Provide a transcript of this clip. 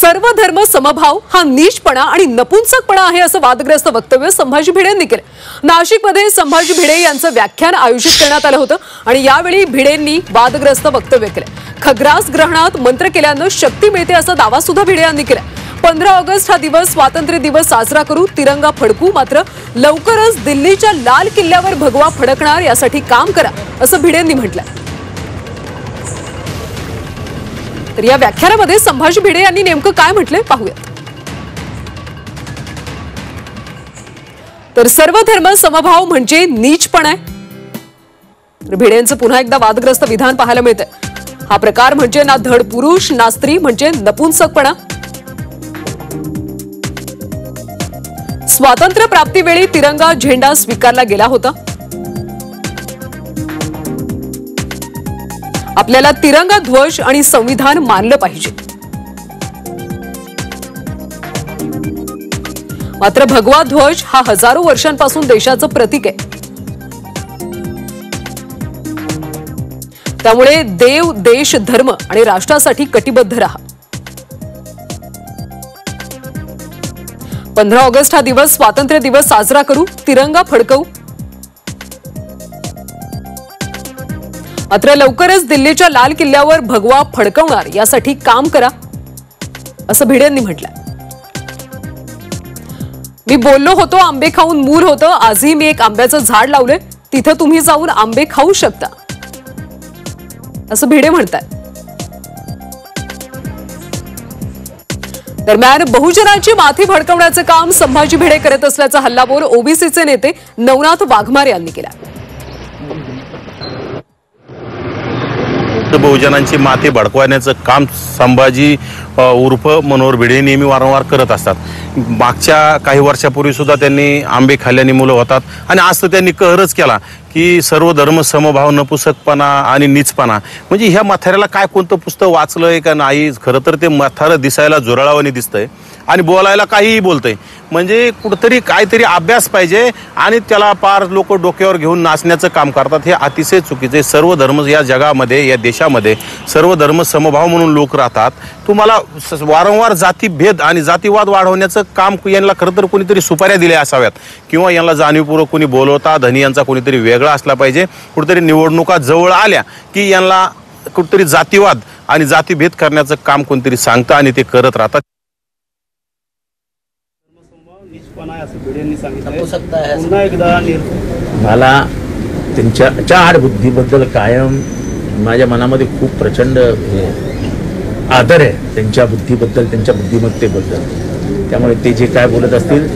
सर्व धर्म समभाव हा नीचपणा आणि नपुंसकपणा आहे असं वादग्रस्त वक्तव्य संभाजी भिडेंनी केलं। नाशिकमध्ये संभाजी भिडे यांचं व्याख्यान आयोजित करण्यात आलं होतं आणि यावेळी भिडेंनी वादग्रस्त वक्तव्य केलं। खग्रास ग्रहणात मंत्र केल्यानं शक्ती मिळते असा दावा सुद्धा भिडे यांनी केला। 15 ऑगस्ट हा दिवस स्वातंत्र्य दिवस साजरा करू, तिरंगा फडकू, मात्र लवकरच दिल्लीच्या लाल किल्ल्यावर भगवा फडकणार यासाठी काम करा असं भिडेंनी म्हटलं। तर या व्याख्यानामध्ये संभाजी भिडे यांनी नेमकं काय म्हटलंय पाहूयात। तर सर्व धर्म समभाव म्हणजे नीचपणा आहे। तर भिडेंचं पुन्हा एकदा वादग्रस्त विधान पाहायला मिळतंय। हा प्रकार म्हणजे ना धड पुरुष ना स्त्री म्हणजे नपुंसकपणा। स्वातंत्र्य प्राप्तीवेळी तिरंगा झेंडा स्वीकारला गेला होता। आपल्याला तिरंगा ध्वज आणि संविधान मानलं पाहिजे, मात्र भगवा ध्वज हा हजारो वर्षांपासून देशाचं प्रतीक आहे। त्यामुळे देव, देश, धर्म आणि राष्ट्रासाठी कटिबद्ध राहा। 15 ऑगस्ट हा दिवस स्वातंत्र्य दिवस साजरा करू, तिरंगा फडकवू, मात्र लवकरच दिल्लीच्या लाल किल्ल्यावर भगवा फडकवणार यासाठी काम करा असं भिडेंनी म्हटलं। मी बोललो होतो आंबे खाऊन मूल होतं, आजही मी एक आंब्याचं झाड लावलंय, तिथं तुम्ही जाऊन आंबे खाऊ शकता असं भिडे म्हणतात। दरम्यान बहुजनांची माथी भडकवण्याचं काम संभाजी भिडे करत असल्याचा हल्लाबोल ओबीसीचे नेते नवनाथ वाघमारे यांनी केला। बहुजनांची माथी भडकवण्याचं काम संभाजी उर्फ मनोहर भिडे नेहमी वारंवार करत असतात। मागच्या काही वर्षापूर्वी सुद्धा त्यांनी आंबे खाल्ल्याने मुलं होतात आणि आज तर त्यांनी कहरच केला की सर्व धर्म समभाव, नपुंसकपणा आणि नीचपणा। म्हणजे ह्या म्हाताऱ्याला काय कोणतं पुस्तक वाचलंय का नाही? खरं तर ते म्हातारं दिसायला जोराळावानी दिसतंय आणि बोलायला काहीही बोलतंय। म्हणजे कुठंतरी काहीतरी अभ्यास पाहिजे आणि त्याला पार लोक डोक्यावर घेऊन नाचण्याचं काम करतात। हे अतिशय चुकीचे। सर्व धर्म या जगामध्ये, या देशामध्ये सर्व धर्म समभाव म्हणून लोक राहतात। तुम्हाला वारंवार जातीभेद आणि जातीवाद वाढवण्याचं काम यांना खरं तर कोणीतरी सुपाऱ्या दिल्या असाव्यात किंवा यांना जाणीवपूर्वक कोणी बोलवता धनी यांचा कोणीतरी वेगळा असला पाहिजे। कुठेतरी निवडणुका जवळ आल्या की यांना कुठेतरी जातीवाद आणि जातीभेद करण्याचं काम कोणतरी सांगतं आणि ते करत राहतात। मला त्यांच्या चाड बुद्धीबद्दल कायम माझ्या मनामध्ये खूप प्रचंड आदर आहे, त्यांच्या बुद्धीबद्दल, त्यांच्या बुद्धिमत्तेबद्दल। त्यामुळे ते जे काय बोलत असतील